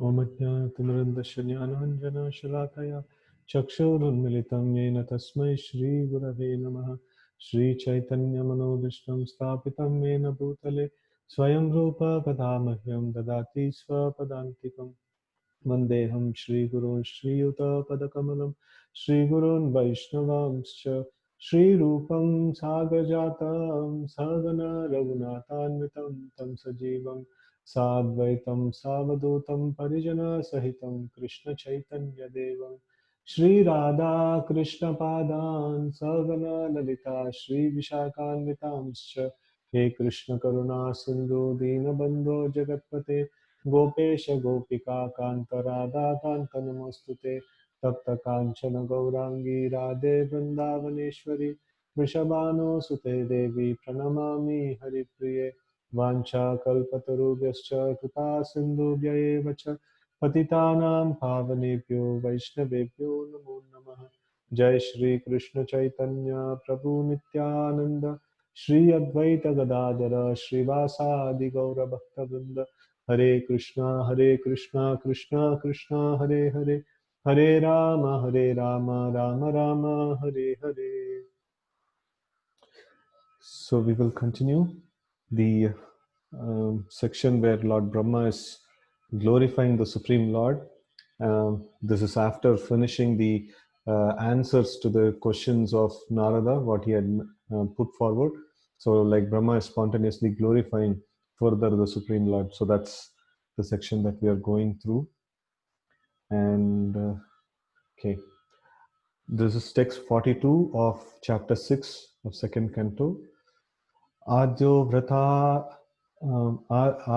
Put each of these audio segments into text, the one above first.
ॐ अज्ञानतिमिरन्दस्य ज्ञानाञ्जनशलाकया चक्षुरुन्मिलितं येन तस्मै श्रीगुरवे नमः। श्रीचैतन्यमनोभीष्टं स्थापितं येन भूतले स्वयं रूप कदा मह्यं ददाति स्वपदान्तिकम्। वन्देऽहं श्रीगुरून् श्रीयुतपदकमलं श्रीगुरून् वैष्णवांश्च श्रीरूपं सागजातं सहगण रघुनाथान्वितं तं सजीवं साद्वैतं सावधूतं परिजनसहितं कृष्णचैतन्यदेवं श्रीराधा कृष्णपादान् सहगण ललिता श्रीविशाखान्वितांश्च हे कृष्णकरुणा सिन्धु दीनबन्धो जगत्पते गोपेश गोपिका कांत राधा कांत नमोस्तुते तप्त कांचन गौरांगी राधे वृंदावनेश्वरी वृषभानुसुते देवी प्रणमामि हरिप्रिये वाञ्छाकल्पतरुभ्यश्च कृपा सिन्धुभ्य एव च पतितानां पावनेभ्यो वैष्णवेभ्यो नमो नमः। जय श्री कृष्ण चैतन्य प्रभु नित्यानंद श्री अद्वैत गदाधर श्रीवासादि गौर भक्तवृंद हरे Krishna Krishna Krishna Hare Hare Hare Ram Ram Ram Hare Hare. So we will continue the section where Lord Brahma is glorifying the Supreme Lord. This is after finishing the answers to the questions of Narada, what he had put forward. So, like Brahma is spontaneously glorifying further the Supreme Lord. So, that's the section that we are going through. And okay, this is text 42 of chapter 6 of second canto. आद्यो व्रता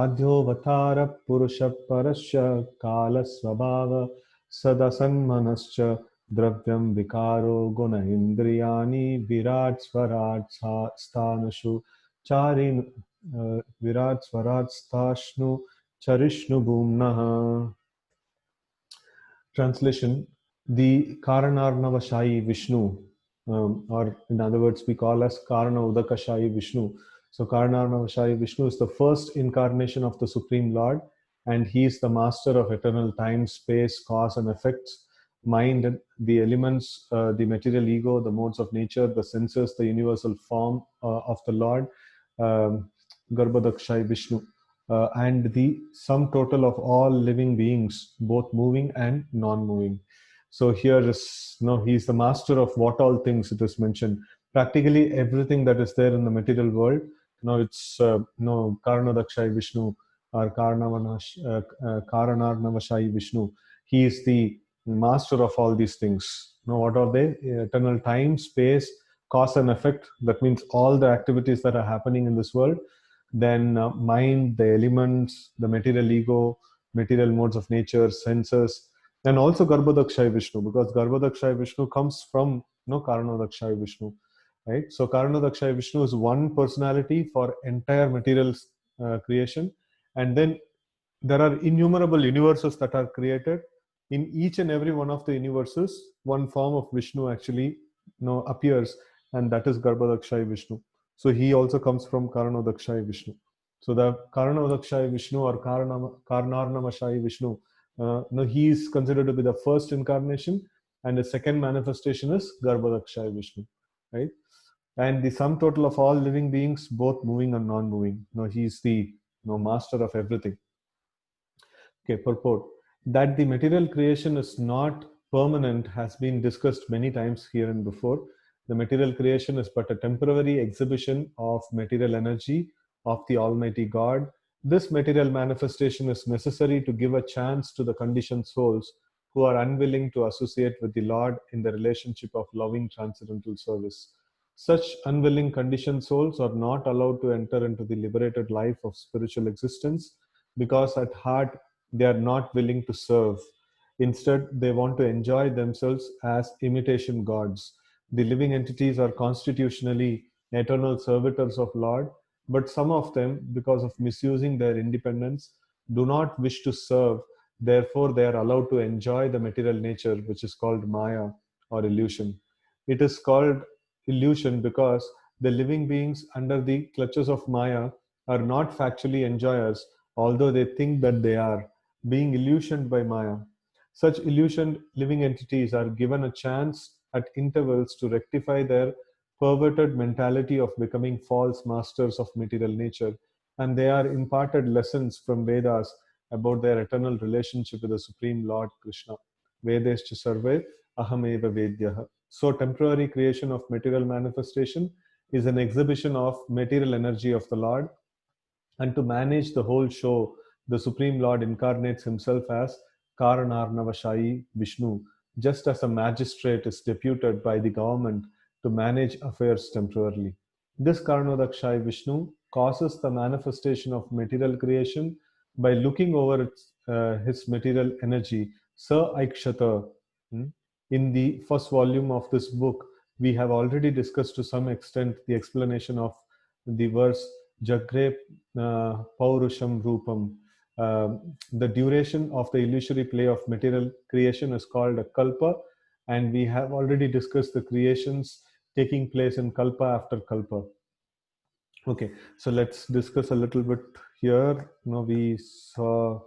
आद्योऽवतारः पुरुषः परस्य कालस्वभाव सदसन्मनश्च द्रव्यं विकारो गुण इन्द्रियाणि विराट् स्वराट् स्थानुषु चारिन् विराट् स्वराट् स्थाश्नु चरिष्णु भूम्नः. Translation: the Karanarnavashayi Vishnu, or in other words, we call as Karana Udakashayi Vishnu. So, Karanarnavashayi Vishnu is the first incarnation of the Supreme Lord, and he is the master of eternal time, space, cause, and effects, mind, the elements, the material ego, the modes of nature, the senses, the universal form of the Lord, Garbhadakshayi Vishnu. And the sum total of all living beings, both moving and non-moving. So here is, he's the master of what all things it is mentioned. Practically everything that is there in the material world, it's Karanadakshayi Vishnu or Karanarnavashayi Vishnu. He is the master of all these things. What are they? Eternal time, space, cause and effect. That means all the activities that are happening in this world. Then mind, the elements, the material ego, material modes of nature, senses, and also Garbhadakshayi Vishnu, because Garbhadakshayi Vishnu comes from Karanadakshayi Vishnu, right? So Karanadakshayi Vishnu is one personality for entire material creation, and then there are innumerable universes that are created. In each and every one of the universes, one form of Vishnu actually appears, and that is Garbhadakshayi Vishnu. So he also comes from Karanadakshayi Vishnu. So the Karanadakshayi Vishnu or Karanarnavashayi Vishnu, he is considered to be the first incarnation, and the second manifestation is Garbhadakshayi Vishnu, right? And the sum total of all living beings, both moving and non-moving. He is the master of everything. Okay, purport. That the material creation is not permanent has been discussed many times here and before. The material creation is but a temporary exhibition of material energy of the Almighty God. This material manifestation is necessary to give a chance to the conditioned souls who are unwilling to associate with the Lord in the relationship of loving transcendental service. Such unwilling conditioned souls are not allowed to enter into the liberated life of spiritual existence because at heart they are not willing to serve. Instead, they want to enjoy themselves as imitation gods. The living entities are constitutionally eternal servitors of Lord, but some of them, because of misusing their independence, do not wish to serve. Therefore, they are allowed to enjoy the material nature, which is called Maya or illusion. It is called illusion because the living beings under the clutches of Maya are not factually enjoyers, although they think that they are. being illusioned by Maya. Such illusioned living entities are given a chance at intervals to rectify their perverted mentality of becoming false masters of material nature, and they are imparted lessons from Vedas about their eternal relationship with the Supreme Lord Krishna. Vedescha sarve ahameva vedyaha. So, temporary creation of material manifestation is an exhibition of material energy of the Lord, and to manage the whole show, the Supreme Lord incarnates himself as Karanarnavashai Vishnu, just as a magistrate is deputed by the government to manage affairs temporarily. This Karanodakshai Vishnu causes the manifestation of material creation by looking over his material energy. Sir Aikshata, in the first volume of this book, we have already discussed to some extent the explanation of the verse Jagre Paurusham Rupam. The duration of the illusory play of material creation is called a kalpa, and we have already discussed the creations taking place in kalpa after kalpa. Okay, so let's discuss a little bit here. Now we saw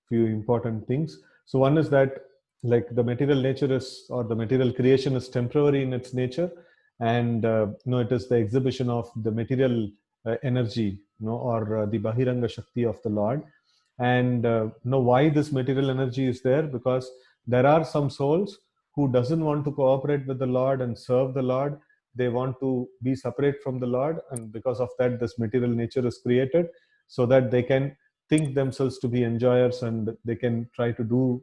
few important things. So one is that like the material nature is, or the material creation is temporary in its nature, and it is the exhibition of the material energy, or the Bahiranga Shakti of the Lord. And why this material energy is there? Because there are some souls who doesn't want to cooperate with the Lord and serve the Lord. They want to be separate from the Lord, and because of that this material nature is created, so that they can think themselves to be enjoyers and they can try to do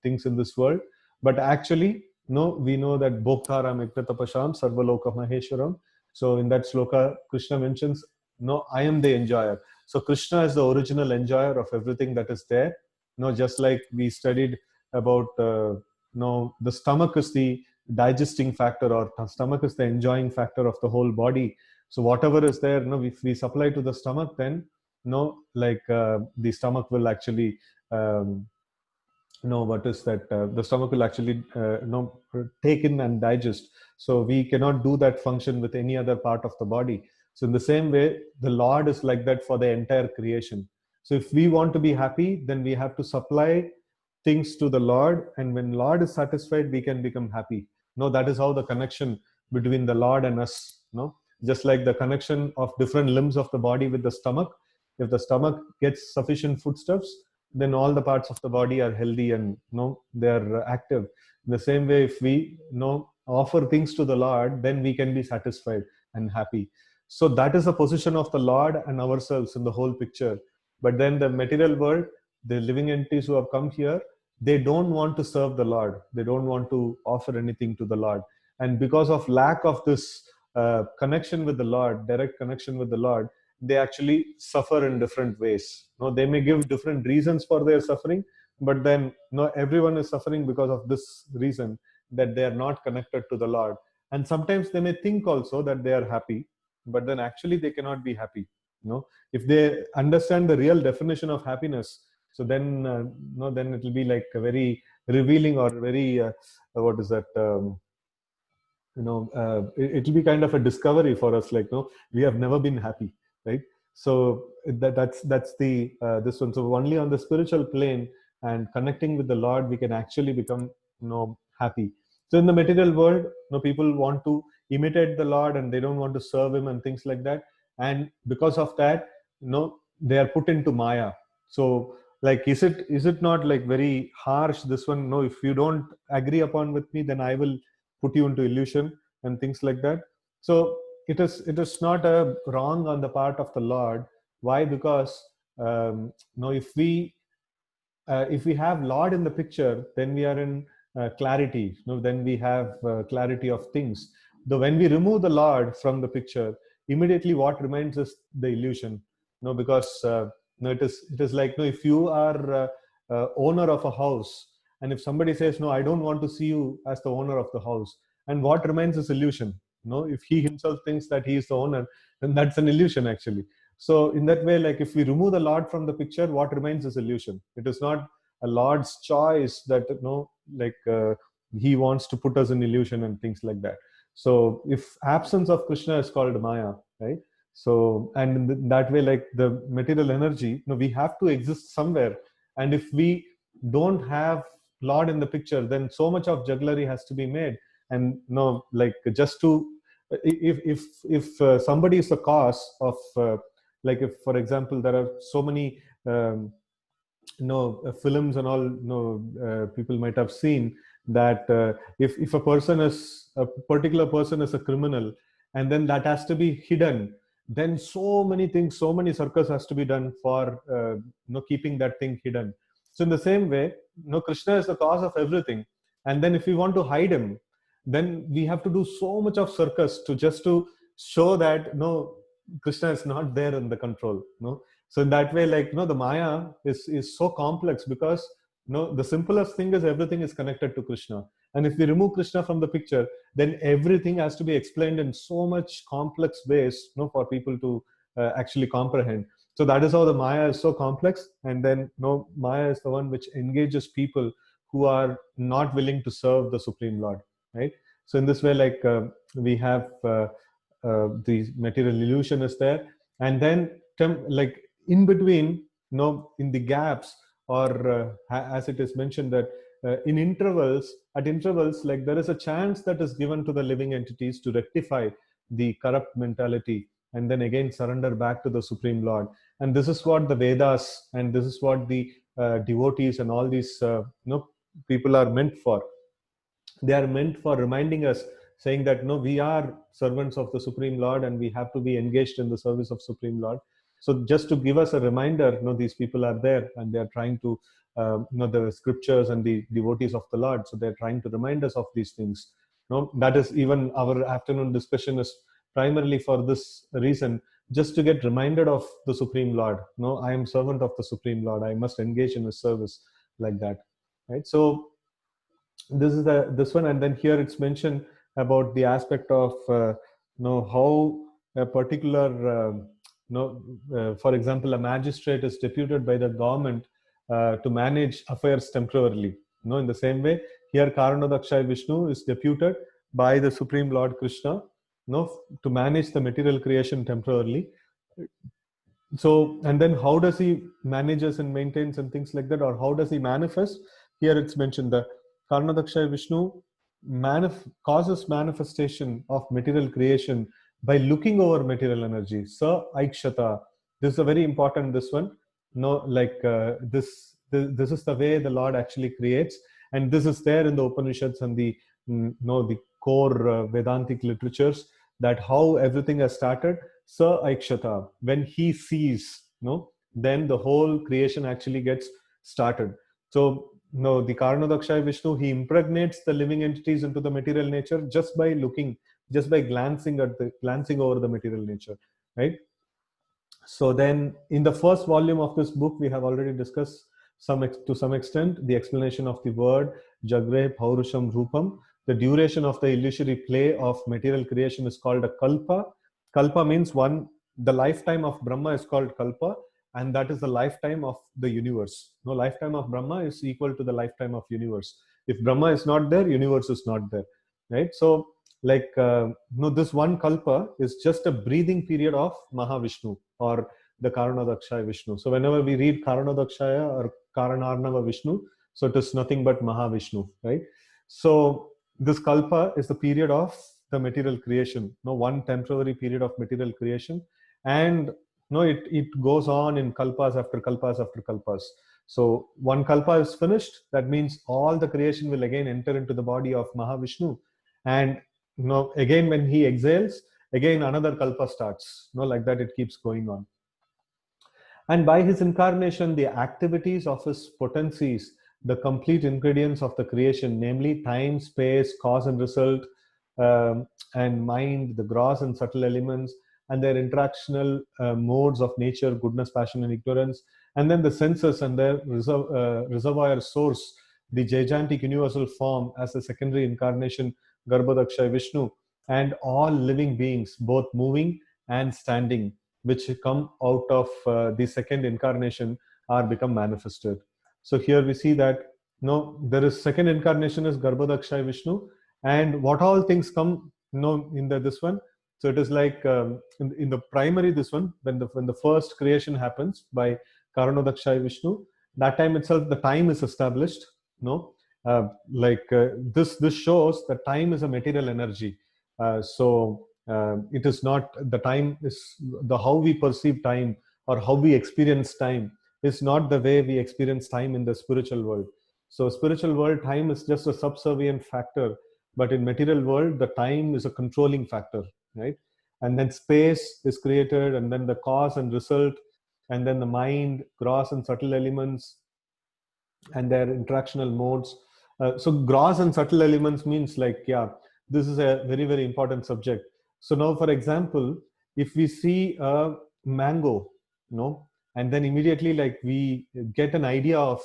things in this world. But actually, no, we know that Bhoktaram Ektatapasham Sarvaloka Maheshwaram. So in that sloka, Krishna mentions, no, I am the enjoyer. So Krishna is the original enjoyer of everything that is there. Just like we studied about, the stomach is the digesting factor, or the stomach is the enjoying factor of the whole body. So whatever is there, if we supply to the stomach, then the stomach will actually what is that the stomach will actually take in and digest. So we cannot do that function with any other part of the body. So in the same way, the Lord is like that for the entire creation. So if we want to be happy, then we have to supply things to the Lord, and when Lord is satisfied, we can become happy. That is how the connection between the Lord and us, just like the connection of different limbs of the body with the stomach. If the stomach gets sufficient foodstuffs, then all the parts of the body are healthy and they are active. In the same way, if we offer things to the Lord, then we can be satisfied and happy. So that is the position of the Lord and ourselves in the whole picture. But then the material world, the living entities who have come here, they don't want to serve the Lord. They don't want to offer anything to the Lord. And because of lack of this connection with the Lord, direct connection with the Lord, they actually suffer in different ways. They may give different reasons for their suffering, but then everyone is suffering because of this reason, that they are not connected to the Lord. And sometimes they may think also that they are happy, but then actually they cannot be happy. If they understand the real definition of happiness, so then then it will be like a very revealing, or very what is that it will be kind of a discovery for us, like, no, we have never been happy, right? So that's the this one. So only on the spiritual plane and connecting with the Lord, we can actually become happy. So in the material world, people want to imitate the Lord and they don't want to serve him and things like that. And because of that, they are put into Maya. So like, is it not like very harsh, this one? No, if you don't agree upon with me, then I will put you into illusion and things like that. So it is not a wrong on the part of the Lord. Why? Because if we have Lord in the picture, then we are in clarity. Then we have clarity of things. Though when we remove the Lord from the picture, immediately what remains is the illusion. Because it is like, if you are owner of a house, and if somebody says, no, I don't want to see you as the owner of the house, and what remains is illusion. If he himself thinks that he is the owner, then that's an illusion actually. So in that way, like, if we remove the Lord from the picture, what remains is illusion. It is not a Lord's choice that he wants to put us in illusion and things like that. So if absence of Krishna is called Maya, right? So, and in that way, like the material energy, we have to exist somewhere. And if we don't have Lord in the picture, then so much of jugglery has to be made. And no, like just to, if somebody is the cause of, like if for example there are so many films and all, people might have seen that if a person is a particular person is a criminal, and then that has to be hidden, then so many things, so many circus has to be done for keeping that thing hidden. So in the same way, Krishna is the cause of everything, and then if we want to hide him, then we have to do so much of circus to just to show that no, Krishna is not there in the control. No, so in that way, like the Maya is so complex, because the simplest thing is everything is connected to Krishna, and if we remove Krishna from the picture, then everything has to be explained in so much complex ways, for people to actually comprehend. So that is how the Maya is so complex. And then Maya is the one which engages people who are not willing to serve the Supreme Lord, right? So in this way, like we have the material illusion is there, and then like in between, in the gaps, or as it is mentioned that in intervals, at intervals, like there is a chance that is given to the living entities to rectify the corrupt mentality, and then again surrender back to the Supreme Lord. And this is what the Vedas, and this is what the devotees and all these people are meant for. They are meant for reminding us, saying that no, we are servants of the Supreme Lord, and we have to be engaged in the service of Supreme Lord. So just to give us a reminder, these people are there, and they are trying to the scriptures and the devotees of the Lord, so they're trying to remind us of these things. That is, even our afternoon discussion is primarily for this reason, just to get reminded of the Supreme Lord. I am servant of the Supreme Lord, I must engage in his service, like that, right? So this is this one. And then here it's mentioned about the aspect of how a particular for example, a magistrate is deputed by the government to manage affairs temporarily. In the same way, here Karanodakshaya Vishnu is deputed by the Supreme Lord Krishna to manage the material creation temporarily. So, and then how does he manages and maintains and things like that, or how does he manifest? Here it's mentioned that Karanodakshaya Vishnu causes manifestation of material creation by looking over material energy. Sa Aikshata. This is a very important, this one. This is the way the Lord actually creates. And this is there in the Upanishads and the, the core Vedantic literatures, that how everything has started. Sa Aikshata, when he sees, then the whole creation actually gets started. So, the Karanodakshaya Vishnu, he impregnates the living entities into the material nature just by looking, just by glancing over the material nature, right? So then, in the first volume of this book, we have already discussed to some extent the explanation of the word Jagre Paurusham Rupam. The duration of the illusory play of material creation is called a kalpa. Kalpa means one. The lifetime of Brahma is called kalpa, and that is the lifetime of the universe. Lifetime of Brahma is equal to the lifetime of universe. If Brahma is not there, universe is not there, right? So, like this one kalpa is just a breathing period of Mahavishnu, or the Karanodakshaya Vishnu. So whenever we read Karanodakshaya or Karanarnava Vishnu, so it is nothing but Mahavishnu, right? So this kalpa is the period of the material creation, one temporary period of material creation. And it goes on in kalpas after kalpas after kalpas. So one kalpa is finished, that means all the creation will again enter into the body of Mahavishnu. And again when he exhales, again another kalpa starts. Like that it keeps going on. And by his incarnation, the activities of his potencies, the complete ingredients of the creation, namely time, space, cause and result, and mind, the gross and subtle elements, and their interactional modes of nature, goodness, passion, and ignorance, and then the senses and their reservoir source, the gigantic universal form as the secondary incarnation, Garbhodakshaya Vishnu, and all living beings, both moving and standing, which come out of the second incarnation, are become manifested. So here we see that there is second incarnation is Garbhodakshaya Vishnu, and what all things come in this one. So it is like in the primary, this one, when the first creation happens by Karanodakshaya Vishnu, that time itself the time is established. No, this shows that time is a material energy. It is not, the time is the how we perceive time or how we experience time is not the way we experience time in the spiritual world. So spiritual world, time is just a subservient factor, but in material world the time is a controlling factor, right? And then space is created, and then the cause and result, and then the mind, gross and subtle elements, and their interactional modes. So gross and subtle elements means, like, yeah, this is a very, very important subject. So now, for example, if we see a mango, and then immediately, like, we get an idea of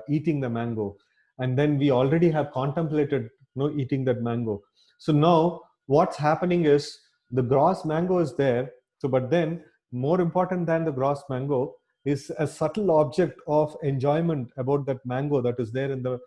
eating the mango, and then we already have contemplated, eating that mango. So now what's happening is the gross mango is there. So, but then more important than the gross mango is a subtle object of enjoyment about that mango that is there in the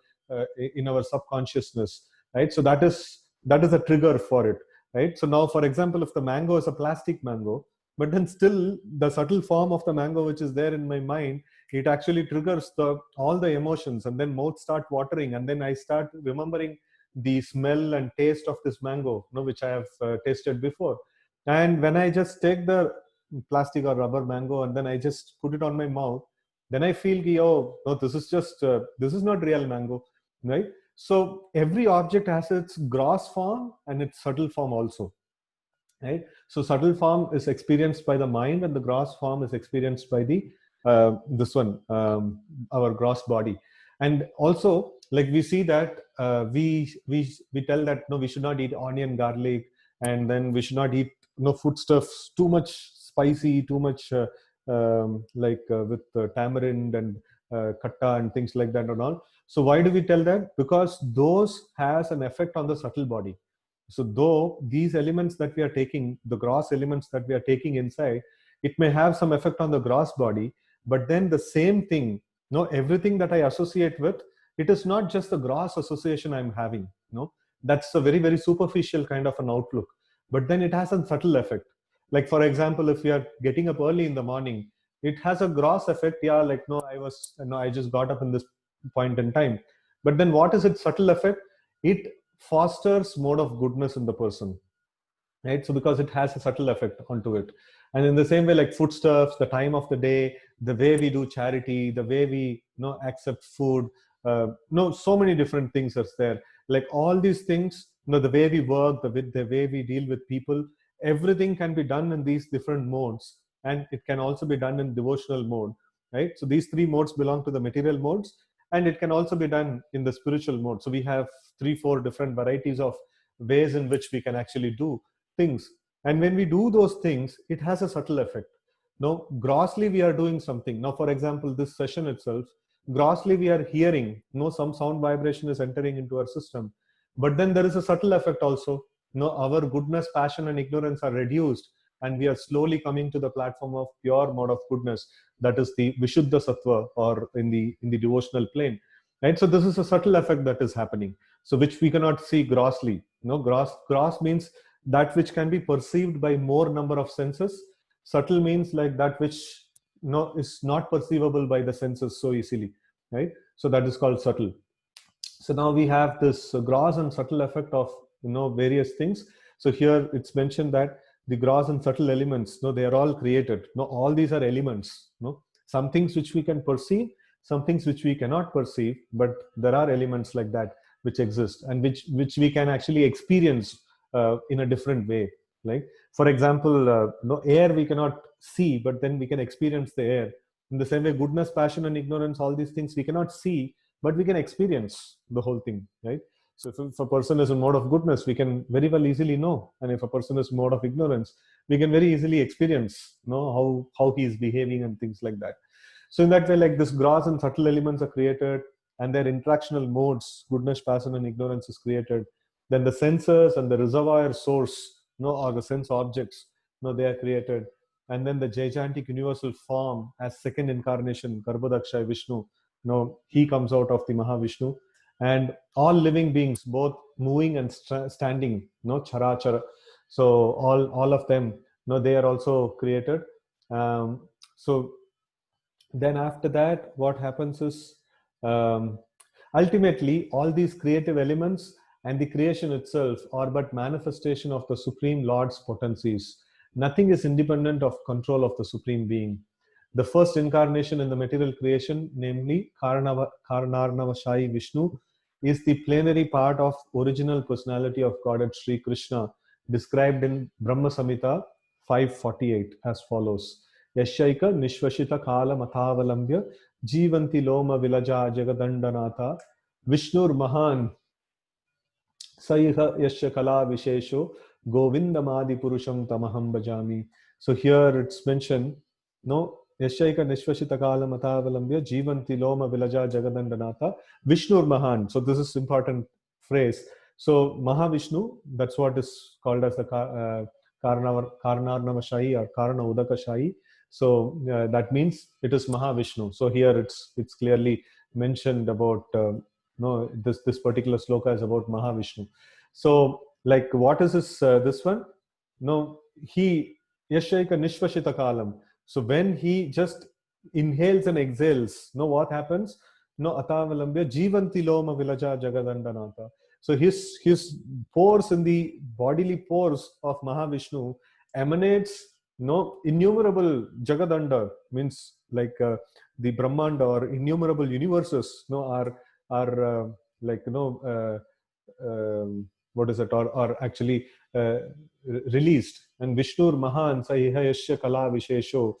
in our subconsciousness, right? So that is a trigger for it, right? So now, for example, if the mango is a plastic mango, but then still the subtle form of the mango which is there in my mind, it actually triggers all the emotions, and then mouth start watering, and then I start remembering the smell and taste of this mango, which I have tasted before. And when I just take the plastic or rubber mango and then I just put it on my mouth, then I feel, oh no, this is not real mango, right? So every object has its gross form and its subtle form also, right? So subtle form is experienced by the mind, and the gross form is experienced by the this one, our gross body. And also, like, we see that we tell that no, we should not eat onion, garlic, and then we should not eat foodstuffs too much spicy, too much with tamarind and katta and things like that and all. So why do we tell that? Because those has an effect on the subtle body. So though these elements that we are taking, the gross elements that we are taking inside, it may have some effect on the gross body, but then the same thing, everything that I associate with, it is not just the gross association I'm having. That's a very, very superficial kind of an outlook. But then it has a subtle effect. Like, for example, if we are getting up early in the morning, it has a gross effect. Yeah, like, no, I just got up in this point in time. But then what is its subtle effect? It fosters mode of goodness in the person, right? So because it has a subtle effect onto it. And in the same way, like foodstuffs, the time of the day, the way we do charity, the way we accept food, so many different things are there. Like all these things, the way we work, the way we deal with people, everything can be done in these different modes, and it can also be done in devotional mode, right? So these three modes belong to the material modes, and it can also be done in the spiritual mode. So we have 3-4 different varieties of ways in which we can actually do things. And when we do those things, it has a subtle effect. Now, grossly we are doing something. Now, for example, this session itself, grossly we are hearing, some sound vibration is entering into our system. But then there is a subtle effect also. Our goodness, passion, and ignorance are reduced, and we are slowly coming to the platform of pure mode of goodness. That is the Vishuddha Sattva, or in the devotional plane. Right? So this is a subtle effect that is happening. So which we cannot see grossly. Gross means that which can be perceived by more number of senses. Subtle means like that which is not perceivable by the senses so easily, right? So that is called subtle. So now we have this gross and subtle effect of various things. So here it's mentioned that the gross and subtle elements, they are all created. All these are elements. Some things which we can perceive, some things which we cannot perceive, but there are elements like that which exist, and which we can actually experience in a different way. Like, for example, air we cannot see, but then we can experience the air. In the same way, goodness, passion, and ignorance, all these things we cannot see, but we can experience the whole thing, right? So if a person is in mode of goodness, we can very well easily know, and if a person is in mode of ignorance, we can very easily experience how he is behaving and things like that. So in that way, like, this gross and subtle elements are created, and their interactional modes, goodness, passion, and ignorance, is created. Then the senses and the reservoir source, or the sense objects, they are created. And then the gigantic universal form as second incarnation, Garbhodaksha Vishnu, he comes out of the Mahavishnu. And all living beings, both moving and standing, Charachara. So all of them, they are also created. So Then after that, what happens is, um, ultimately all these creative elements and the creation itself are but manifestation of the Supreme Lord's potencies. Nothing is independent of control of the Supreme Being. The first incarnation in the material creation, namely Karanarnavashai Vishnu, is the plenary part of original personality of Godhead Sri Krishna, described in Brahma Samhita 548 as follows. Yashaika Nishvashita Kala Mathavalambya Jivanti Loma Vilaja Jagadandanatha Vishnur Mahan Saiha Yasha Kala Vishesho Govindamadi Purusham Tamaham Bhajami. So here it's mentioned, no, Yashaika Nishvashita Kala Mathavalambya Jivanti Loma Vilaja Jagadandanatha Vishnur Mahan. So this is important phrase. So Mahavishnu, that's what is called as the Karanarnavashai or Karana Udakashai. So that means it is Mahavishnu. So here it's clearly mentioned about no, this particular sloka is about Mahavishnu. So like what is this one? No, he Yashaika Nishvashita Kalam. So when he just inhales and exhales, no, what happens? No, Atavalambya Jivanti Loma Vilaja Jagadandanata. So his pores in the bodily pores of Mahavishnu emanates no innumerable Jagadanda, means like the Brahmanda or innumerable universes no are like what is it, or actually released. And Vishnur Mahan Sahihayasya Kala Vishesho.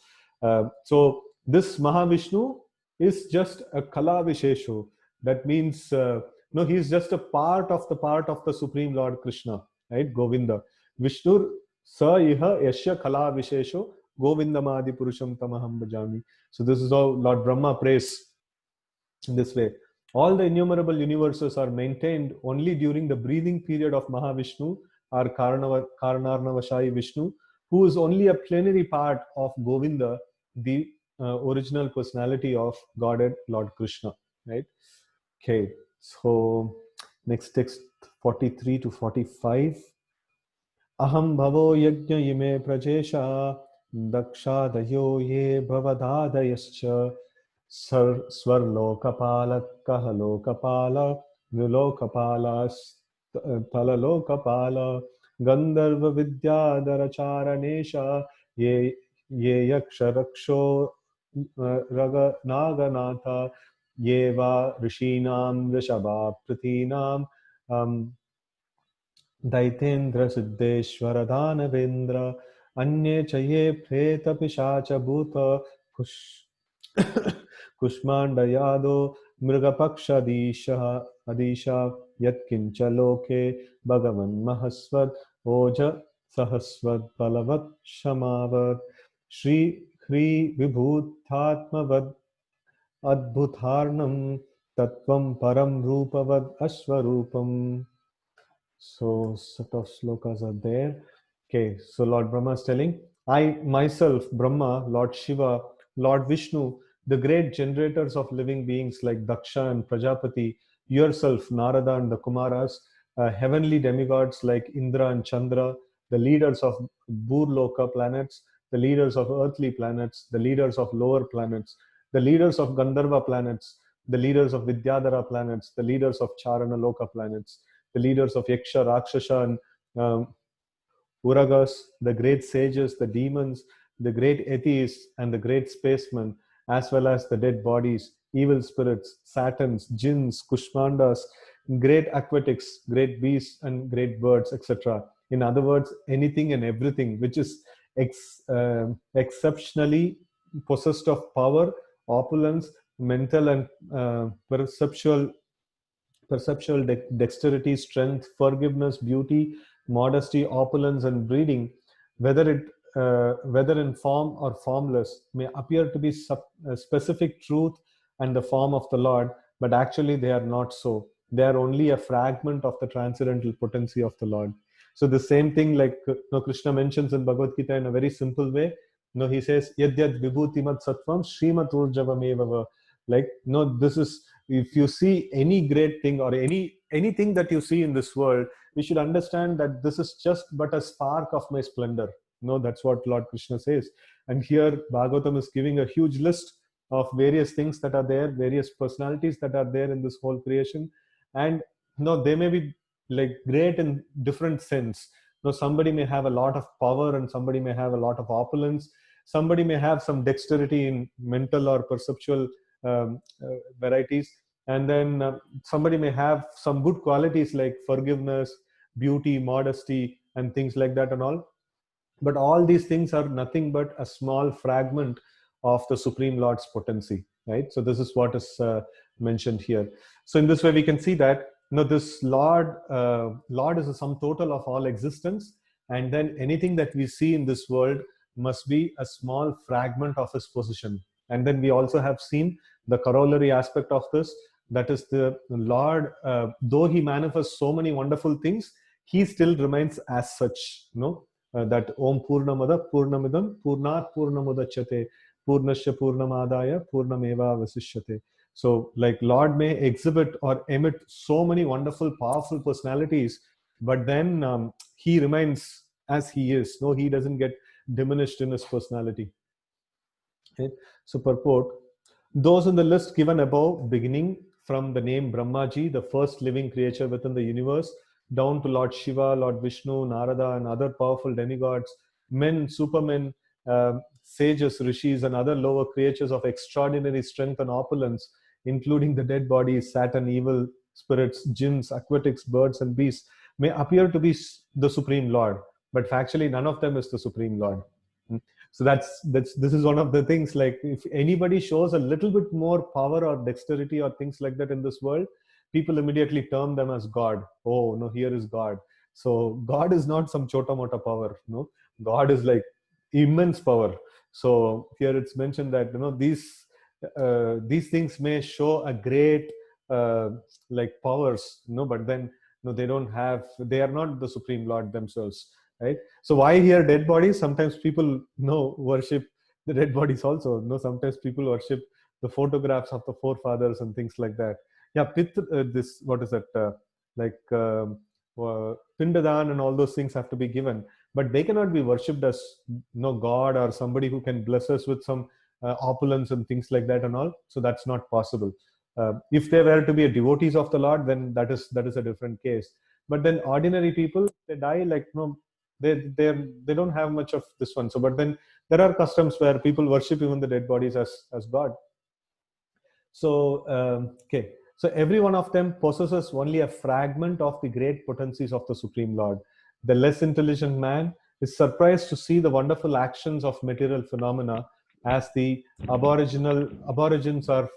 So this Mahavishnu is just a Kala Vishesho. That means no, he is just a part of the Supreme Lord Krishna, right? Govinda. Vishnur Sa Iha Yasya Kala Vishesho Govindamadi Purusham Tamaham Bhajami. So this is how Lord Brahma prays in this way. All the innumerable universes are maintained only during the breathing period of Mahavishnu or Karanarnavashai Vishnu, who is only a plenary part of Govinda, the original personality of Godhead Lord Krishna. Right? Okay. So next text 43 to 45. Aham bhavo yajna ime prajesha dakshadayo ye bhavadadayascha Swarlokapala Kahalokapala Vilokapala Talalokapala Gandharva Vidyadharacharanesha Ye Yaksharaksho Raga Naganatha Yeva Rishinam Rishabha Pratinam Daitendra Siddheshwara Dhanavendra Anye Chaye Preta Pishacha Bhuta Kushmandayado Mrigapaksha Adisha Yatkincha Loke Bhagavan Mahaswad Oja Sahaswad Balavat Shamavad Shri Hri Vibhuthatmavad Adbhutharnam Tattvam Param Rupavad Ashwarupam. So set of slokas are there. Okay, so Lord Brahma is telling, I myself, Brahma, Lord Shiva, Lord Vishnu, the great generators of living beings like Daksha and Prajapati, yourself, Narada and the Kumaras, heavenly demigods like Indra and Chandra, the leaders of Burloka planets, the leaders of earthly planets, the leaders of lower planets, the leaders of Gandharva planets, the leaders of Vidyadhara planets, the leaders of Charana Loka planets, the leaders of Yaksha, Rakshasa, and Uragas, the great sages, the demons, the great atheists, and the great spacemen, as well as the dead bodies, evil spirits, satans, jinns, kushmandas, great aquatics, great beasts, and great birds, etc. In other words, anything and everything which is exceptionally possessed of power, opulence, mental and perceptual dexterity, strength, forgiveness, beauty, modesty, opulence, and breeding, whether in form or formless, may appear to be a specific truth and the form of the Lord, but actually they are not so. They are only a fragment of the transcendental potency of the Lord. So the same thing, like Krishna mentions in Bhagavad Gita in a very simple way. He says, Yad Yad Vibhutimat Sattvam Srimat Urjavamevava. Like, this is, if you see any great thing or anything that you see in this world, we should understand that this is just but a spark of my splendor. That's what Lord Krishna says. And here Bhagavatam is giving a huge list of various things that are there, various personalities that are there in this whole creation. And they may be like great in different sense. Somebody may have a lot of power, and somebody may have a lot of opulence. Somebody may have some dexterity in mental or perceptual varieties. And then somebody may have some good qualities like forgiveness, beauty, modesty, and things like that and all. But all these things are nothing but a small fragment of the Supreme Lord's potency, right? So this is what is mentioned here. So in this way, we can see that this Lord is a sum total of all existence, and then anything that we see in this world must be a small fragment of his position. And then we also have seen the corollary aspect of this, that is the Lord, though he manifests so many wonderful things, he still remains as such, that Om Purnamada Purnamidam Purnat Purnamudachyate Purnasya Purnamadaya Purnameva Vasishyate. So like Lord may exhibit or emit so many wonderful, powerful personalities, but then he remains as he is. No, he doesn't get diminished in his personality. Okay. So purport: those in the list given above, beginning from the name Brahmaji, the first living creature within the universe, down to Lord Shiva, Lord Vishnu, Narada, and other powerful demigods, men, supermen, sages, rishis, and other lower creatures of extraordinary strength and opulence, including the dead bodies, Saturn, evil spirits, jinns, aquatics, birds, and beasts, may appear to be the Supreme Lord, but factually none of them is the Supreme Lord. So this is one of the things, like if anybody shows a little bit more power or dexterity or things like that in this world, people immediately term them as God. Oh no, here is God. So God is not some chota mota power. No, God is like immense power. So here it's mentioned that these things may show a great like powers, but then they don't have, they are not the Supreme Lord themselves, right? So why here dead bodies? Sometimes people worship the dead bodies also. Sometimes people worship the photographs of the forefathers and things like that. Yeah, this, what is that? Pindadan and all those things have to be given, but they cannot be worshipped as God or somebody who can bless us with some opulence and things like that and all. So that's not possible. If they were to be a devotees of the Lord, then that is a different case. But then ordinary people, they die like they don't have much of this one. So, but then there are customs where people worship even the dead bodies as God. So okay, so every one of them possesses only a fragment of the great potencies of the Supreme Lord. The less intelligent man is surprised to see the wonderful actions of material phenomena, as the aborigines are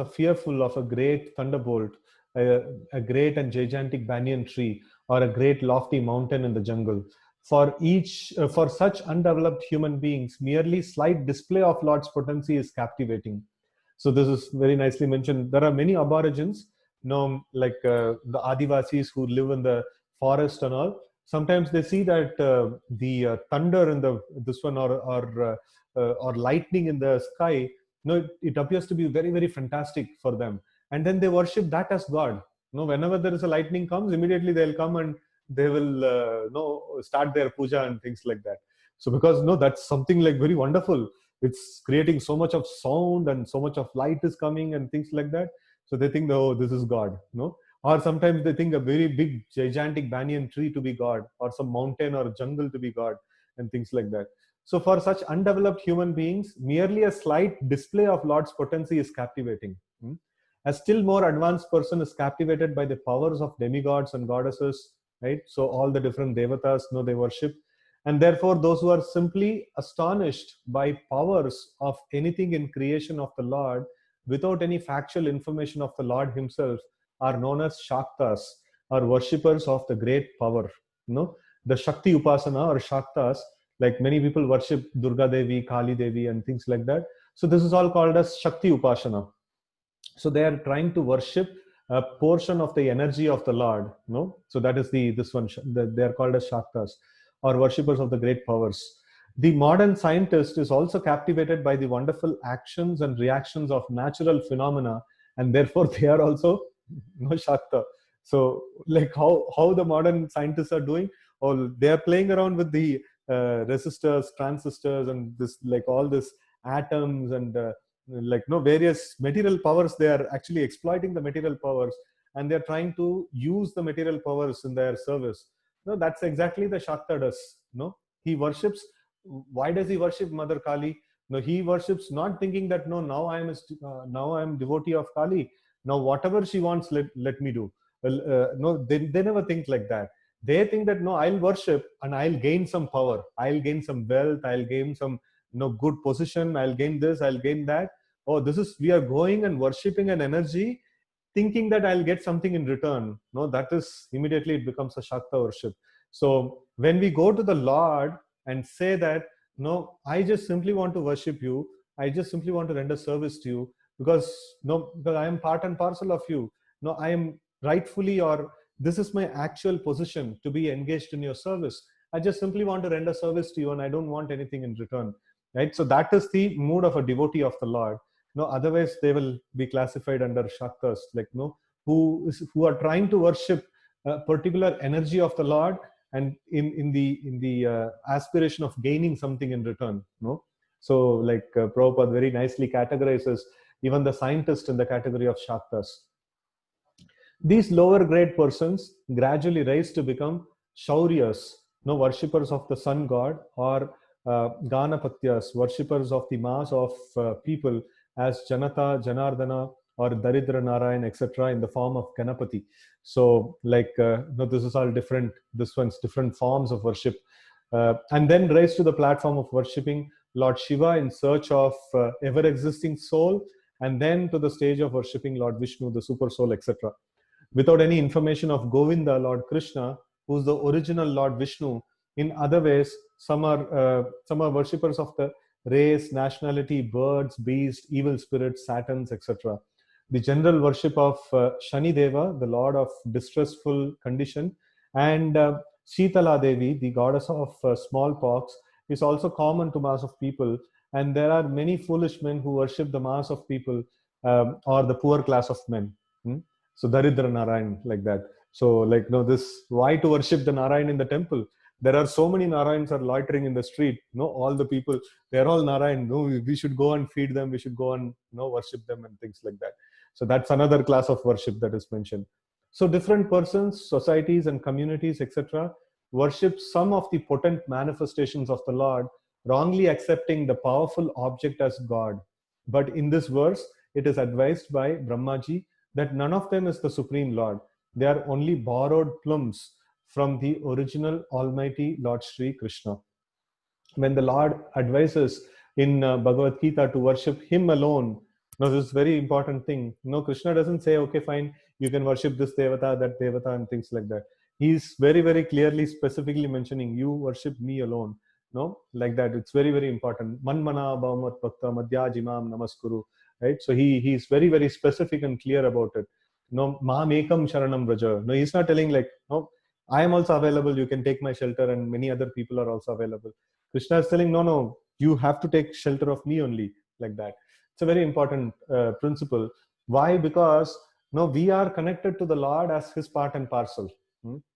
fearful of a great thunderbolt, a great and gigantic banyan tree, or a great lofty mountain in the jungle. For such undeveloped human beings, merely slight display of Lord's potency is captivating. So this is very nicely mentioned. There are many aborigines, like the Adivasis who live in the forest and all. Sometimes they see that the thunder in this one, or lightning in the sky. It appears to be very, very fantastic for them, and then they worship that as God. Whenever there is a lightning comes, immediately they'll come and they will start their puja and things like that. So because that's something like very wonderful. It's creating so much of sound and so much of light is coming and things like that. So they think, oh, this is God. Or sometimes they think a very big gigantic banyan tree to be God, or some mountain or jungle to be God, and things like that. So for such undeveloped human beings, merely a slight display of Lord's potency is captivating. A still more advanced person is captivated by the powers of demigods and goddesses, right? So all the different devatas, they worship. And therefore, those who are simply astonished by powers of anything in creation of the Lord, without any factual information of the Lord himself, are known as Shaktas, or worshippers of the great power. The Shakti Upasana or Shaktas, like many people worship Durga Devi, Kali Devi, and things like that. So this is all called as Shakti Upasana. So they are trying to worship a portion of the energy of the Lord. So that is this one. They are called as Shaktas, or worshippers of the great powers. The modern scientist is also captivated by the wonderful actions and reactions of natural phenomena, and therefore they are also Shakta. So like how the modern scientists are doing, or they are playing around with the resistors, transistors, and this, like all this atoms and like no various material powers. They are actually exploiting the material powers, and they're trying to use the material powers in their service. No, that's exactly the Shakta does. No, he worships. Why does he worship Mother Kali? No, he worships not thinking that no, now I am devotee of Kali. Now whatever she wants, let me do. Well, no, they never think like that. They think that no, I'll worship and I'll gain some power, I'll gain some wealth, I'll gain some good position, I'll gain this, I'll gain that. Oh, this is, we are going and worshipping an energy, thinking that I'll get something in return. No, that is immediately it becomes a Shakta worship. So when we go to the Lord and say that no, I just simply want to worship you, I just simply want to render service to you, because no, because I am part and parcel of you. No, I am rightfully, or this is my actual position to be engaged in your service. I just simply want to render service to you, and I don't want anything in return. Right? So that is the mood of a devotee of the Lord. No, otherwise they will be classified under Shaktas, like no, who are trying to worship a particular energy of the Lord, and in the aspiration of gaining something in return. No, so like Prabhupada very nicely categorizes even the scientist in the category of Shaktas. These lower grade persons gradually rise to become Shauryas, no, worshippers of the sun god, or Ganapatyas, worshippers of the mass of people, as Janata, Janardana, or Daridra Narayan, etc., in the form of Ganapati. So, like, no, this is all different. This one's different forms of worship, and then rise to the platform of worshipping Lord Shiva in search of ever-existing soul, and then to the stage of worshipping Lord Vishnu, the super soul, etc. Without any information of Govinda, Lord Krishna, who's the original Lord Vishnu. In other ways, some are worshippers of the race, nationality, birds, beasts, evil spirits, Saturns, etc. The general worship of Shani Deva, the lord of distressful condition, and Shitala Devi, the goddess of smallpox, is also common to mass of people. And there are many foolish men who worship the mass of people, or the poor class of men. So Daridra Narayan, like that. So like no, this, why to worship the Narayan in the temple? There are so many Narayans are loitering in the street. No, all the people, they're all Narayan. No, we should go and feed them. We should go and worship them and things like that. So that's another class of worship that is mentioned. So different persons, societies, and communities, etc., worship some of the potent manifestations of the Lord, wrongly accepting the powerful object as God. But in this verse, it is advised by Brahmaji that none of them is the Supreme Lord. They are only borrowed plums from the original Almighty Lord Sri Krishna. When the Lord advises in Bhagavad Gita to worship Him alone, now this is a very important thing. No, Krishna doesn't say, okay, fine, you can worship this Devata, that Devata, and things like that. He's very, very clearly, specifically mentioning, you worship me alone. No, like that. It's very, very important. Manmana bhavamat bhakta madhyajimam namaskuru. Right? So he's very, very specific and clear about it. No, Maham Ekam Sharanam Braja. No, he's not telling like, no, I am also available, you can take my shelter, and many other people are also available. Krishna is telling, no, you have to take shelter of me only, like that. It's a very important principle. Why? Because no, we are connected to the Lord as His part and parcel.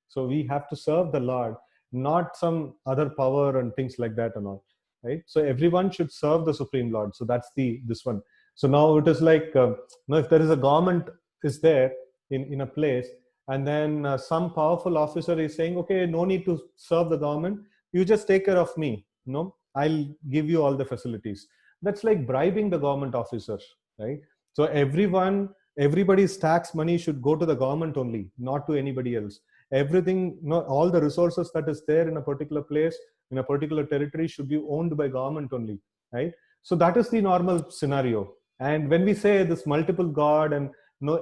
So we have to serve the Lord, not some other power and things like that and all. Right? So everyone should serve the Supreme Lord. So that's this one. So now it is like, if there is a government is there in a place, and then some powerful officer is saying, okay, no need to serve the government, you just take care of me. No, I'll give you all the facilities. That's like bribing the government officer, right? So everybody's tax money should go to the government only, not to anybody else. Everything, all the resources that is there in a particular place, in a particular territory, should be owned by government only, right? So that is the normal scenario. And when we say this multiple God and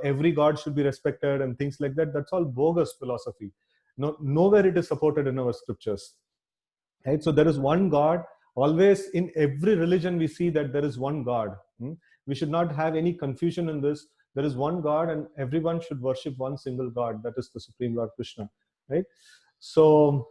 every God should be respected and things like that, that's all bogus philosophy. Nowhere it is supported in our scriptures. Right? So there is one God. Always in every religion we see that there is one God. We should not have any confusion in this. There is one God, and everyone should worship one single God. That is the Supreme Lord Krishna. Right? So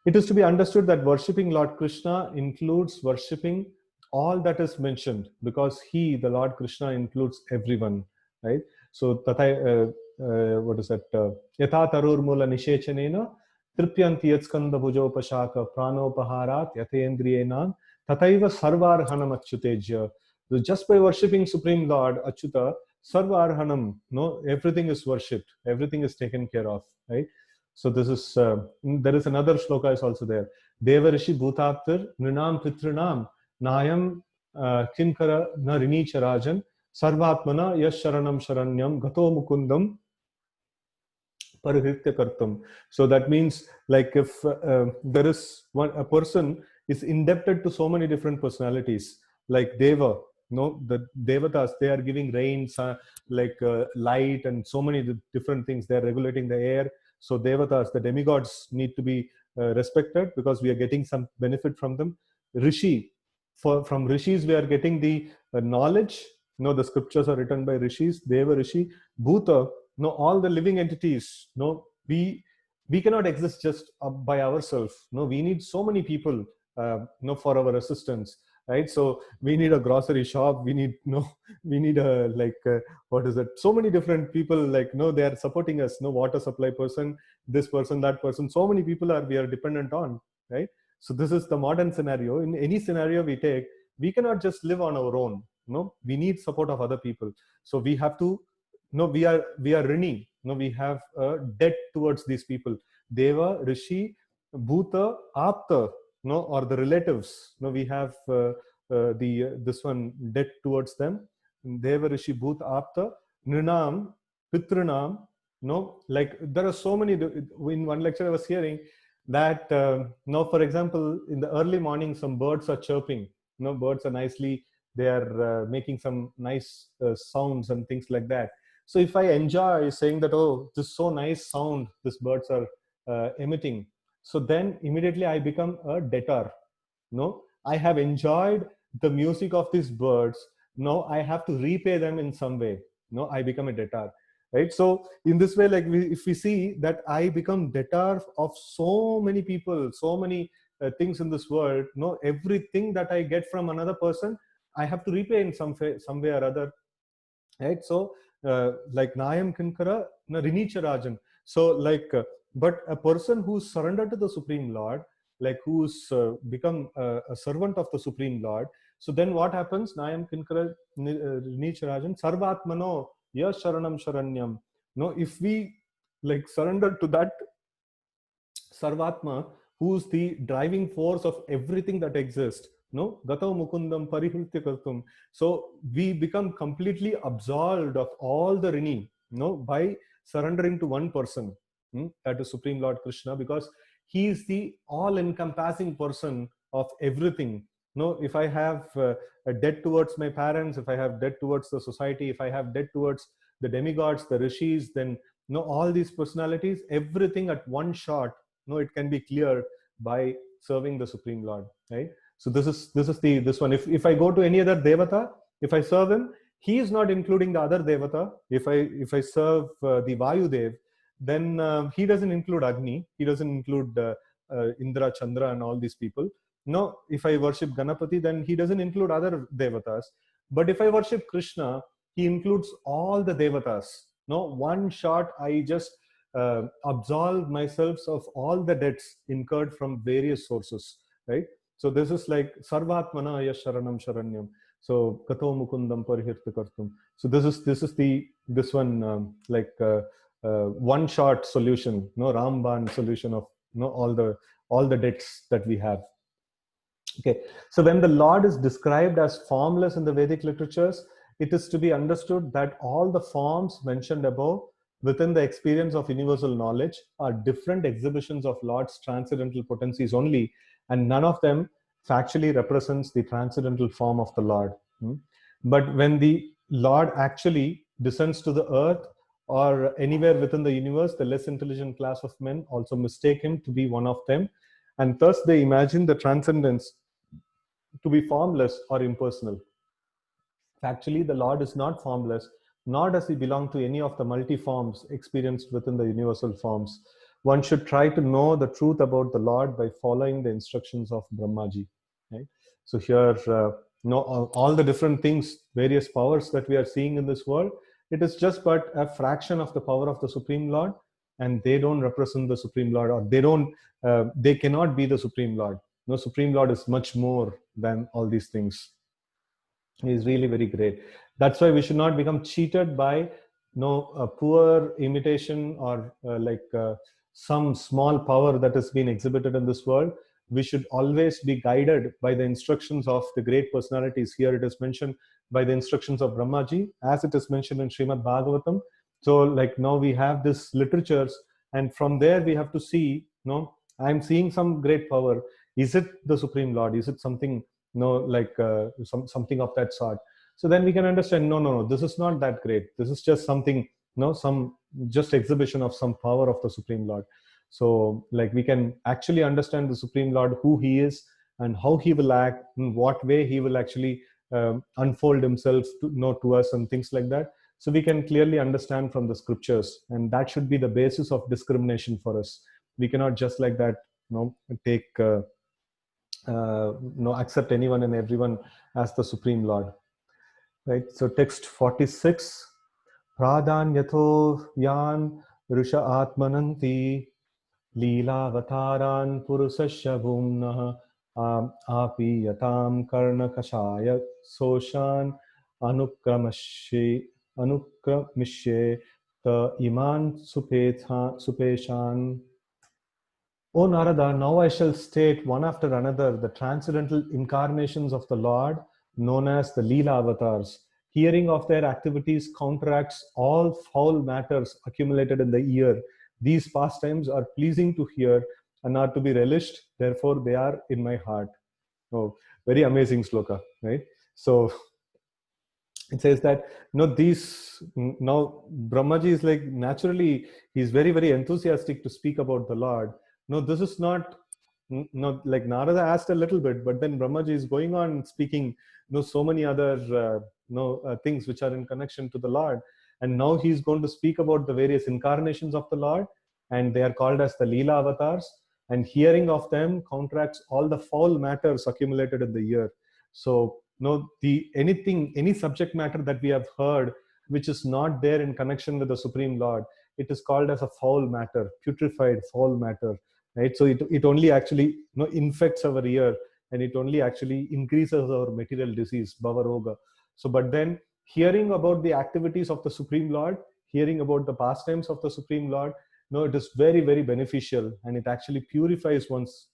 it is to be understood that worshipping Lord Krishna includes worshipping all that is mentioned, because He, the Lord Krishna, includes everyone. Right? So what is that? Yatha tarur mula nishechanena Tripyanti yatskanda bhujopashaka pranopaharat yathendriyenam tataiva sarvarhanam achyuteja. So just by worshipping Supreme Lord Achyuta, sarvarhanam, no, everything is worshipped, everything is taken care of, right? So this is, there is another shloka is also there. Deva Rishi Bhutaptir Nrinam Pitrinam Nayam Kinkara Na Rinicha Rajan Sarvatmana Yash Sharanam Sharanyam Gato Mukundam Parihritya Kartam. So that means, like, if there is a person is indebted to so many different personalities, like Deva, no, the Devatas, they are giving rain, light, and so many different things. They are regulating the air. So Devatas, the demigods, need to be respected because we are getting some benefit from them. Rishi, from Rishis we are getting the knowledge. No, the scriptures are written by Rishis. Deva Rishi. Bhuta, no, all the living entities, no, we cannot exist just by ourselves. No, we need so many people, no, for our assistance, right? So we need a grocery shop, we need, no, we need a, what is it, so many different people, like, no, they are supporting us, no, water supply person, this person, that person, so many people are we are dependent on, right? So this is the modern scenario. In any scenario we take, we cannot just live on our own. No, we need support of other people. So we have to, no, we are rini, no, we have a debt towards these people. Deva, Rishi, Bhuta, Apta, no, or the relatives, no, we have this one debt towards them. Deva, Rishi, Bhuta, Apta, Nrinam, Pitrinam, no, like there are so many. In one lecture I was hearing that now, for example, in the early morning some birds are chirping, no, birds are nicely, they are making some nice sounds and things like that. So if I enjoy saying that, oh, this is so nice sound these birds are emitting, so then immediately I become a debtor. No, I have enjoyed the music of these birds. No, I have to repay them in some way. No, I become a debtor, right? So in this way, like if we see that I become debtor of so many people, so many things in this world. No, everything that I get from another person, I have to repay in some way or other, right? So like Nayam Kinkara na Rinicha Rajan. So but a person who's surrendered to the Supreme Lord, like who's become a servant of the Supreme Lord, so then what happens? Nayam Kinkara Rinicha Rajan Sarvatmano Ya Sharanam Sharanyam. No, if we like surrender to that Sarvatma, who's the driving force of everything that exists, no, Gato Mukundam Parihritya Kartum. So we become completely absolved of all the rini, no, by surrendering to one person, that is Supreme Lord Krishna, because he is the all-encompassing person of everything. No, if I have a debt towards my parents, if I have debt towards the society, if I have debt towards the demigods, the rishis, then no, all these personalities, everything at one shot, no, it can be cleared by serving the Supreme Lord, right? So this is this one. If I go to any other devata, if I serve him, he is not including the other devata. If I serve the Vayu Dev, then he doesn't include Agni, he doesn't include Indra, Chandra, and all these people. No, if I worship Ganapati, then he doesn't include other devatas. But if I worship Krishna, he includes all the devatas. No, one shot, I just absolve myself of all the debts incurred from various sources, right? So this is like Sarvatmana Yasharanam Sharanyam. So Kato Mukundam Parihirta Kartum. So this is this one one shot solution, no, Ramban solution of no all the debts that we have. Okay, so when the Lord is described as formless in the Vedic literatures, it is to be understood that all the forms mentioned above within the experience of universal knowledge are different exhibitions of Lord's transcendental potencies only, and none of them factually represents the transcendental form of the Lord. But when the Lord actually descends to the earth or anywhere within the universe, the less intelligent class of men also mistake him to be one of them, and thus they imagine the transcendence to be formless or impersonal. Actually, the Lord is not formless, nor does he belong to any of the multi-forms experienced within the universal forms. One should try to know the truth about the Lord by following the instructions of Brahmaji. Right? So here, all the different things, various powers that we are seeing in this world, it is just but a fraction of the power of the Supreme Lord. and they don't represent the Supreme Lord, or they cannot be the Supreme Lord. No, Supreme Lord is much more than all these things. He is really very great. That's why we should not become cheated by a poor imitation, or some small power that has been exhibited in this world. We should always be guided by the instructions of the great personalities. Here it is mentioned by the instructions of Brahmaji, as it is mentioned in Srimad Bhagavatam. So like now we have this literatures, and from there we have to see, I'm seeing some great power. Is it the Supreme Lord? Is it something, something of that sort? So then we can understand, no, this is not that great. This is just something, some just exhibition of some power of the Supreme Lord. So like we can actually understand the Supreme Lord, who he is and how he will act, in what way he will actually unfold himself to us and things like that. So we can clearly understand from the scriptures, and that should be the basis of discrimination for us. We cannot just like that, take accept anyone and everyone as the Supreme Lord. Right. So text 46. Pradhanyato yan rusha atmananti leelavataran purusasya bhumnah api yatam karna kashaya soshan anukramishe ta iman supeshan. O Narada, now I shall state one after another the transcendental incarnations of the Lord, known as the Leela avatars. Hearing of their activities counteracts all foul matters accumulated in the ear. These pastimes are pleasing to hear and are to be relished, therefore they are in my heart. Oh, very amazing sloka, right? So it says that now Brahmaji is like, naturally he's very, very enthusiastic to speak about the Lord. No, this is not like Narada asked a little bit, but then Brahmaji is going on speaking so many other things which are in connection to the Lord. And now he's going to speak about the various incarnations of the Lord, and they are called as the Leela avatars. And hearing of them counteracts all the foul matters accumulated in the ear. So any subject matter that we have heard which is not there in connection with the Supreme Lord, it is called as a foul matter, putrefied foul matter, right? So it only actually infects our ear, and it only actually increases our material disease, bhavaroga. So but then hearing about the activities of the Supreme Lord, hearing about the pastimes of the Supreme Lord, it is very, very beneficial, and it actually purifies one's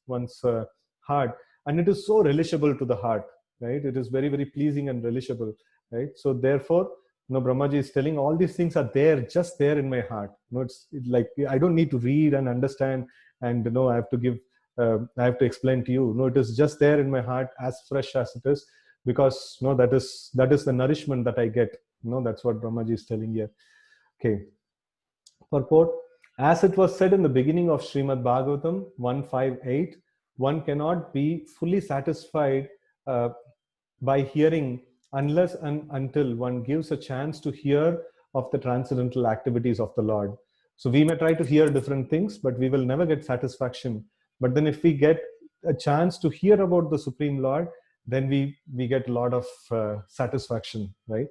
heart, and it is so relishable to the heart, right? It is very, very pleasing and relishable, right? So therefore, Brahmaji is telling all these things are there, just there in my heart. It's like I don't need to read and understand, and I have to give, I have to explain to you. It is just there in my heart, as fresh as it is, because that is the nourishment that I get. That's what Brahmaji is telling here. Okay. Purport: as it was said in the beginning of Srimad Bhagavatam 158, one cannot be fully satisfied by hearing unless and until one gives a chance to hear of the transcendental activities of the Lord. So we may try to hear different things, but we will never get satisfaction. But then if we get a chance to hear about the Supreme Lord, then we get a lot of satisfaction, right?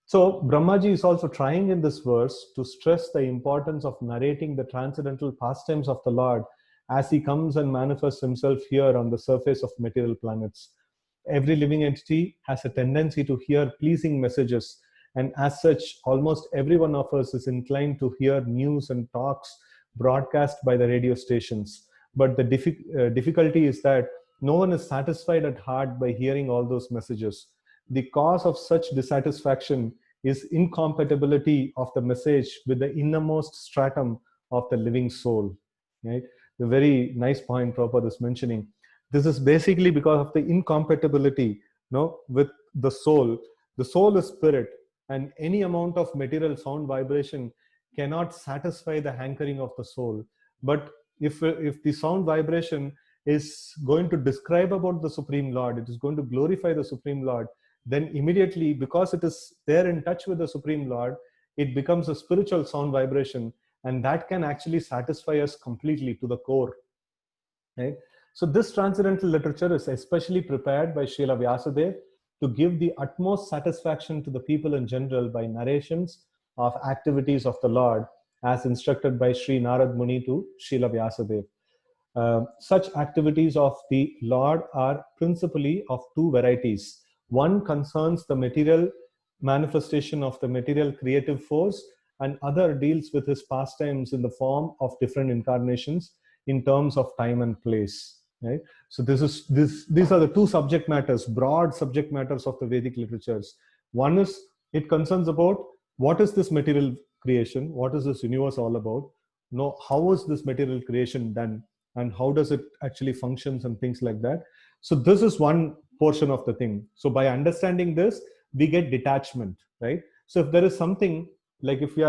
So Brahmaji is also trying in this verse to stress the importance of narrating the transcendental pastimes of the Lord as he comes and manifests himself here on the surface of material planets. Every living entity has a tendency to hear pleasing messages, and as such, almost every one of us is inclined to hear news and talks broadcast by the radio stations. But the difficulty is that no one is satisfied at heart by hearing all those messages. The cause of such dissatisfaction is incompatibility of the message with the innermost stratum of the living soul. Right? The very nice point Prabhupada is mentioning. This is basically because of the incompatibility with the soul. The soul is spirit, and any amount of material sound vibration cannot satisfy the hankering of the soul. But if the sound vibration is going to describe about the Supreme Lord, it is going to glorify the Supreme Lord, then immediately, because it is there in touch with the Supreme Lord, it becomes a spiritual sound vibration, and that can actually satisfy us completely to the core. Right? So this transcendental literature is especially prepared by Srila Vyasadeva to give the utmost satisfaction to the people in general by narrations of activities of the Lord, as instructed by Sri Narad Muni to Srila Vyasadeva. Such activities of the Lord are principally of two varieties. One concerns the material manifestation of the material creative force, and other deals with his pastimes in the form of different incarnations in terms of time and place. Right? So these are the two subject matters, broad subject matters of the Vedic literatures. One is, it concerns about what is this material creation, what is this universe all about, how is this material creation done, and how does it actually functions and things like that. So this is one portion of the thing. So by understanding this, we get detachment, right? So if there is something, like if we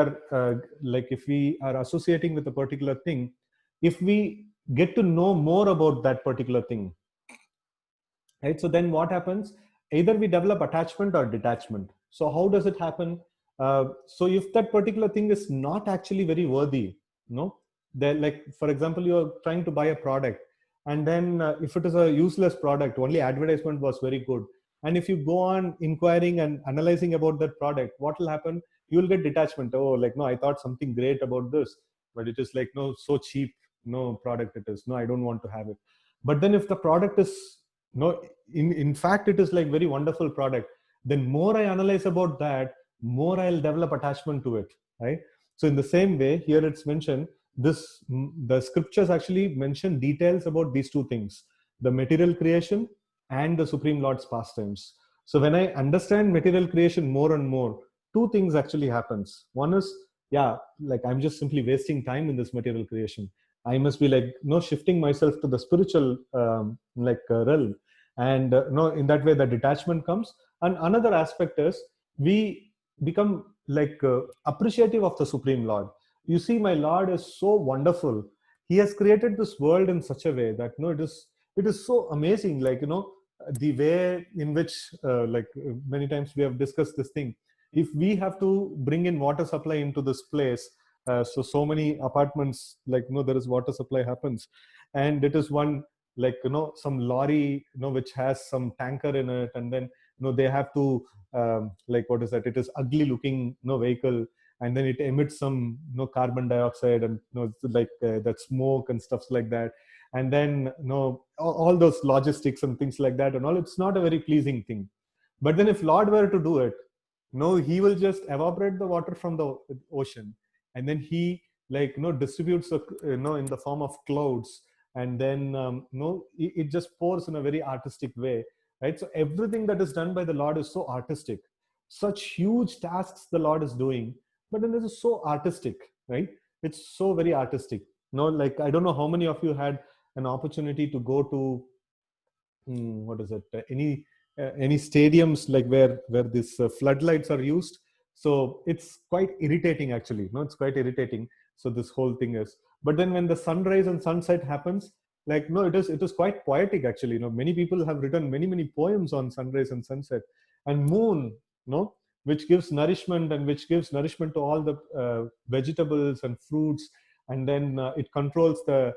are associating with a particular thing, if we get to know more about that particular thing, right, so then what happens, either we develop attachment or detachment. So how does it happen? So if that particular thing is not actually very worthy, then, like for example, you're trying to buy a product, and then if it is a useless product, only advertisement was very good, and if you go on inquiring and analyzing about that product, what will happen? You will get detachment. Oh, like, no, I thought something great about this, but it is like, no, so cheap, no product it is, no, I don't want to have it. But then if the product is, no, in fact it is like very wonderful product, then more I analyze about that, more I'll develop attachment to it, right? So in the same way, here it's mentioned, the scriptures actually mention details about these two things, the material creation and the Supreme Lord's pastimes. So when I understand material creation more and more, two things actually happens. One is, yeah, like I'm just simply wasting time in this material creation. I must be like, shifting myself to the spiritual realm, and in that way the detachment comes. And another aspect is, we become like appreciative of the Supreme Lord. You see, my Lord is so wonderful. He has created this world in such a way that it is so amazing. Like, the way in which many times we have discussed this thing. If we have to bring in water supply into this place, so many apartments, like, there is water supply happens, and it is one, like, some lorry, which has some tanker in it, and then they have to like, what is that, it is ugly looking vehicle, and then it emits some carbon dioxide, and like that smoke and stuffs like that, and then all those logistics and things like that and all. It's not a very pleasing thing. But then if Lord were to do it, he will just evaporate the water from the ocean, and then he, like, distributes in the form of clouds, and then it just pours in a very artistic way, right? So everything that is done by the Lord is so artistic. Such huge tasks the Lord is doing, but then this is so artistic, right? It's so very artistic. Like, I don't know how many of you had an opportunity to go to what is it, any stadiums, like where these floodlights are used. So it's quite irritating, actually. It's quite irritating. So this whole thing is, but then when the sunrise and sunset happens, like, it is quite poetic, actually. Many people have written many poems on sunrise and sunset. And moon, which gives nourishment, and which gives nourishment to all the vegetables and fruits, and then it controls the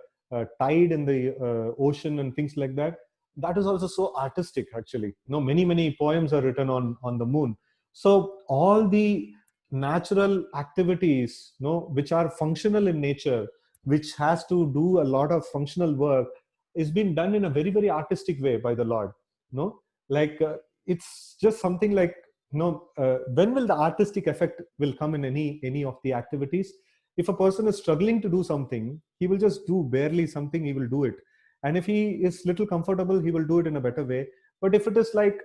tide in the ocean and things like that. That is also so artistic, actually. Many poems are written on the moon. So all the natural activities, which are functional in nature, which has to do a lot of functional work, is being done in a very, very artistic way by the Lord. Like, it's just something like, when will the artistic effect will come in any of the activities? If a person is struggling to do something, he will just do barely something, he will do it. And if he is little comfortable, he will do it in a better way. But if it is like,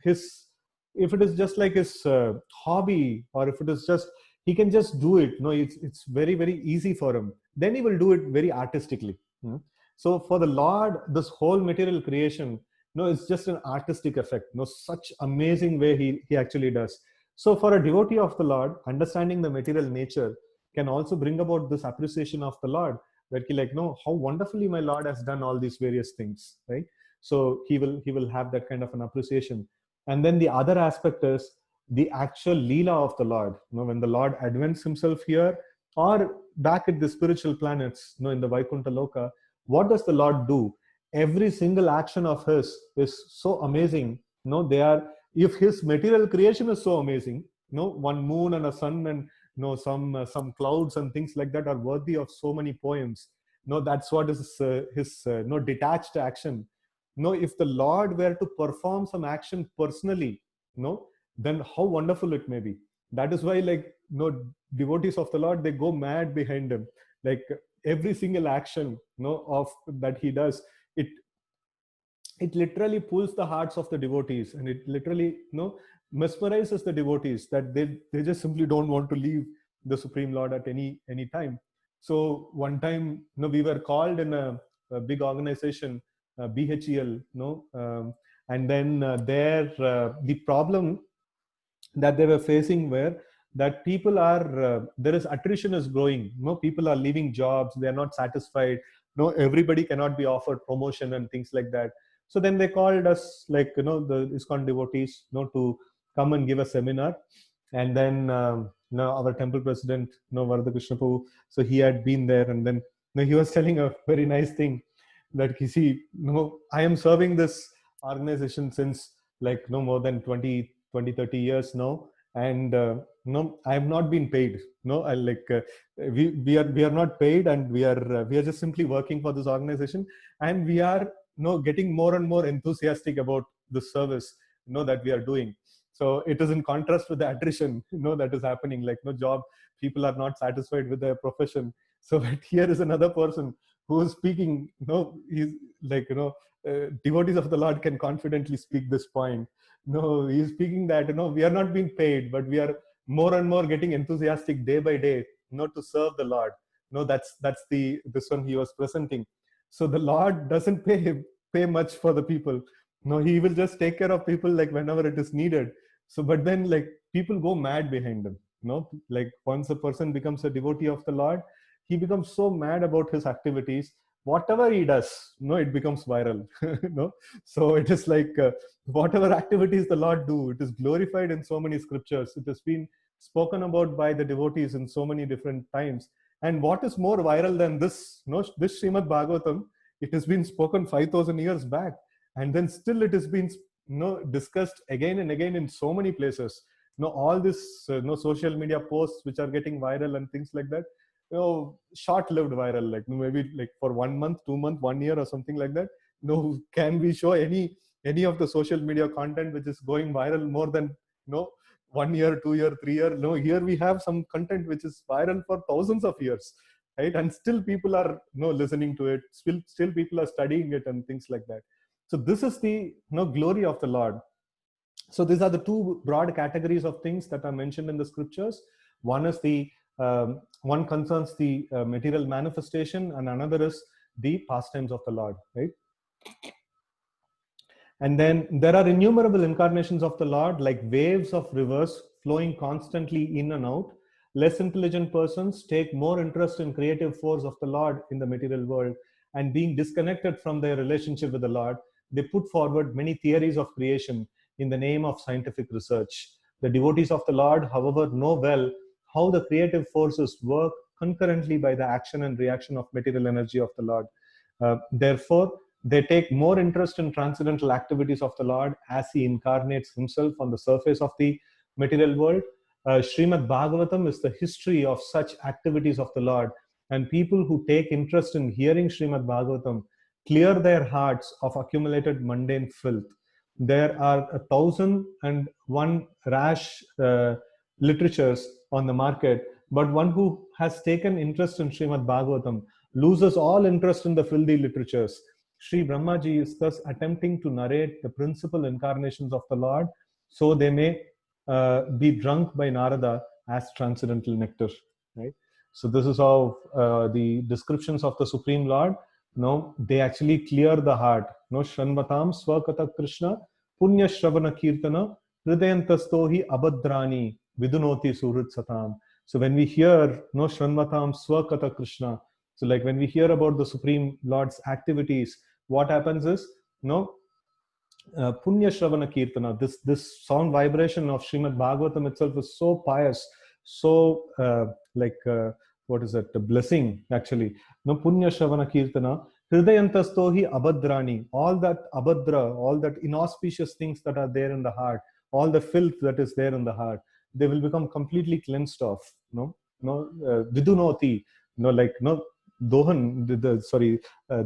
if it is just like his hobby, or if it is just, he can just do it, it's very, very easy for him, then he will do it very artistically. So for the Lord, this whole material creation, it's just an artistic effect. Such amazing way he actually does. So for a devotee of the Lord, understanding the material nature can also bring about this appreciation of the Lord, where he, like, how wonderfully my Lord has done all these various things, right? So he will have that kind of an appreciation. And then the other aspect is the actual Leela of the Lord. When the Lord advents himself here, or back at the spiritual planets, in the Vaikuntha Loka, what does the Lord do? Every single action of his is so amazing. They are, if his material creation is so amazing, one moon and a sun and some clouds and things like that are worthy of so many poems. That's what is his detached action. If the Lord were to perform some action personally, then how wonderful it may be. That is why, like, devotees of the Lord, they go mad behind him. Like, every single action of that he does, it literally pulls the hearts of the devotees, and it literally mesmerizes the devotees, that they just simply don't want to leave the Supreme Lord at any time. So one time, we were called in a big organization, BHEL, and then the problem that they were facing were that people are there is attrition is growing. People are leaving jobs, they are not satisfied. Everybody cannot be offered promotion and things like that. So then they called us, like, the ISKCON devotees, to come and give a seminar. And then our temple president, Varada Krishna Prabhu, so he had been there, and then he was telling a very nice thing, that you see, I am serving this organization since, like, no more than 20-30 years now, and I have not been paid. I like we are not paid, and we are just simply working for this organization, and we are getting more and more enthusiastic about the service that we are doing. So it is in contrast with the attrition that is happening, like, no job, people are not satisfied with their profession. So but here is another person who is speaking, he's like, devotees of the Lord can confidently speak this point. He's speaking that, we are not being paid, but we are more and more getting enthusiastic day by day, to serve the Lord. That's this one he was presenting. So the Lord doesn't pay much for the people. He will just take care of people, like, whenever it is needed. So but then, like, people go mad behind him. Like, once a person becomes a devotee of the Lord, he becomes so mad about his activities. Whatever he does, it becomes viral. So it is like, whatever activities the Lord do, it is glorified in so many scriptures. It has been spoken about by the devotees in so many different times. And what is more viral than this? This Srimad Bhagavatam, it has been spoken 5,000 years back, and then still it has been discussed again and again in so many places. All this social media posts which are getting viral and things like that, short-lived viral, like maybe like for 1 month, 2 month, 1 year or something like that. Can we show any of the social media content which is going viral more than 1 year, 2 year, 3 year? Here we have some content which is viral for thousands of years, right? And still people are listening to it, still people are studying it and things like that. So this is the glory of the Lord. So these are the two broad categories of things that are mentioned in the scriptures. One is one concerns the material manifestation, and another is the pastimes of the Lord, right? And then there are innumerable incarnations of the Lord, like waves of rivers flowing constantly in and out. Less intelligent persons take more interest in creative force of the Lord in the material world, and being disconnected from their relationship with the Lord, they put forward many theories of creation in the name of scientific research. The devotees of the Lord, however, know well how the creative forces work concurrently by the action and reaction of material energy of the Lord. Therefore, they take more interest in transcendental activities of the Lord as he incarnates himself on the surface of the material world. Srimad Bhagavatam is the history of such activities of the Lord, and people who take interest in hearing Srimad Bhagavatam clear their hearts of accumulated mundane filth. There are 1,001 rash literatures on the market, but one who has taken interest in Srimad Bhagavatam loses all interest in the filthy literatures. Sri Brahmaji is thus attempting to narrate the principal incarnations of the Lord, so they may be drunk by Narada as transcendental nectar. Right. So this is how the descriptions of the Supreme Lord. They actually clear the heart. Shranvatam Swakata Krishna Punya Shravana Kirtana Hridayantastohi Abhadrani Vidunoti Suhrit Satam. So when we hear Shranvatam Swakata Krishna, so like when we hear about the Supreme Lord's activities, what happens is Punya Shravana Kirtana, this sound vibration of Srimad Bhagavatam itself is so pious, so what is that? A blessing, actually. Punya Shravana Kirtana, Hridayantastohi Abhadrani, all that Abhadra, all that inauspicious things that are there in the heart, all the filth that is there in the heart. they will become completely cleansed off. Vidunoti, like Dohan,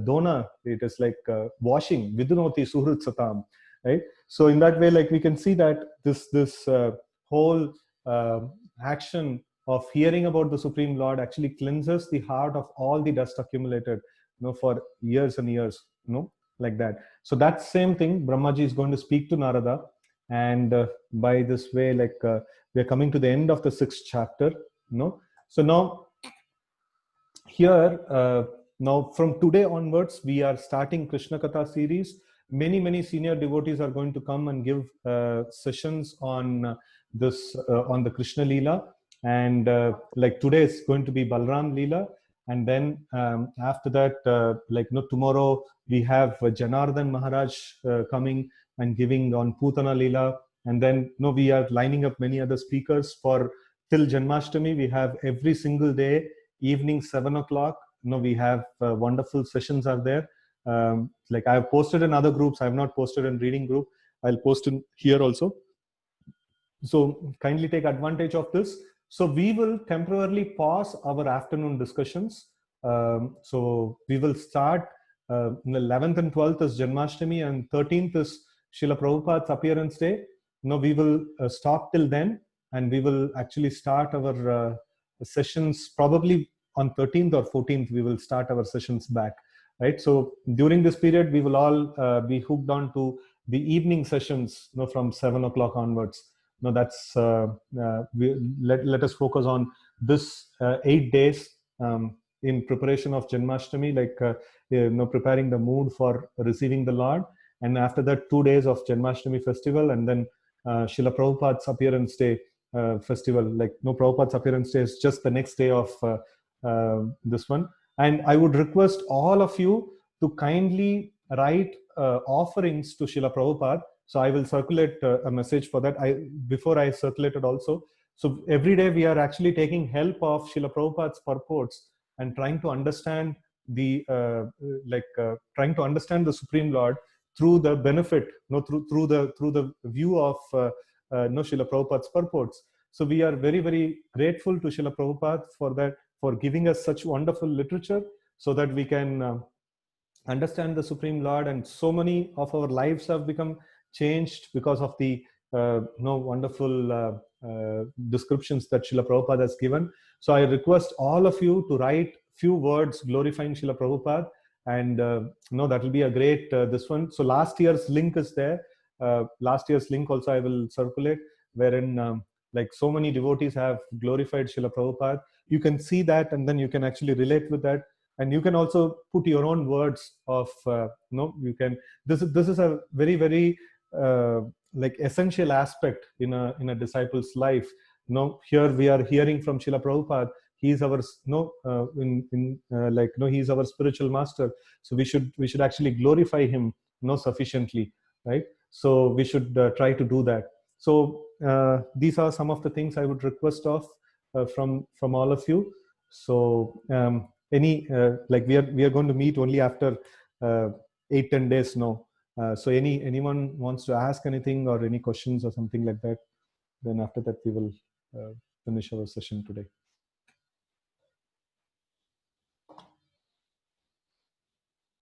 Dona, it is like washing, Vidunoti Suhrit Satam, right? So in that way, like we can see that this whole action of hearing about the Supreme Lord actually cleanses the heart of all the dust accumulated, for years and years, like that. So that same thing, Brahmaji is going to speak to Narada, and by this way, like we are coming to the end of the 6th chapter. So now here, now from today onwards, we are starting Krishna Katha series. Many senior devotees are going to come and give sessions on this on the Krishna Leela, and like today is going to be Balram Leela, and then after that, tomorrow we have Janardhan Maharaj coming and giving on Putana Leela, and then we are lining up many other speakers for till Janmashtami. We have every single day evening 7 o'clock. We have wonderful sessions are there. Like I have posted in other groups, I have not posted in reading group. I'll post in here also. So kindly take advantage of this. So we will temporarily pause our afternoon discussions. So we will start the 11th and 12th is Janmashtami, and 13th is Srila Prabhupada's appearance day. We will stop till then, and we will actually start our sessions probably on 13th or 14th. We will start our sessions back, right? So during this period, we will all be hooked on to the evening sessions, from 7 o'clock onwards. That's let us focus on this 8 days in preparation of Janmashtami, like preparing the mood for receiving the Lord, and after that 2 days of Janmashtami festival, and then Srila Prabhupada's appearance day festival. Like Prabhupada's appearance day is just the next day of this one. And I would request all of you to kindly write offerings to Srila Prabhupada. So I will circulate a message for that. Before I circulated also. So every day we are actually taking help of Srila Prabhupada's purports and trying to understand trying to understand the Supreme Lord through the benefit, through the view of Srila Prabhupada's purports. So we are very grateful to Srila Prabhupada for that, for giving us such wonderful literature, so that we can understand the Supreme Lord. And so many of our lives have become changed because of the wonderful descriptions that Srila Prabhupada has given. So I request all of you to write few words glorifying Srila Prabhupada, and that will be a great this one. So last year's link is there. Last year's link also I will circulate, wherein like so many devotees have glorified Srila Prabhupada. You can see that, and then you can actually relate with that, and you can also put your own words of you can. This is a very like essential aspect in a disciple's life. Here we are hearing from Srila Prabhupada. He is our he is our spiritual master. So we should actually glorify him sufficiently, right? So we should try to do that. So these are some of the things I would request of from all of you. So any like we are going to meet only after 8-10 days now. So anyone wants to ask anything or any questions or something like that, then after that we will finish our session today.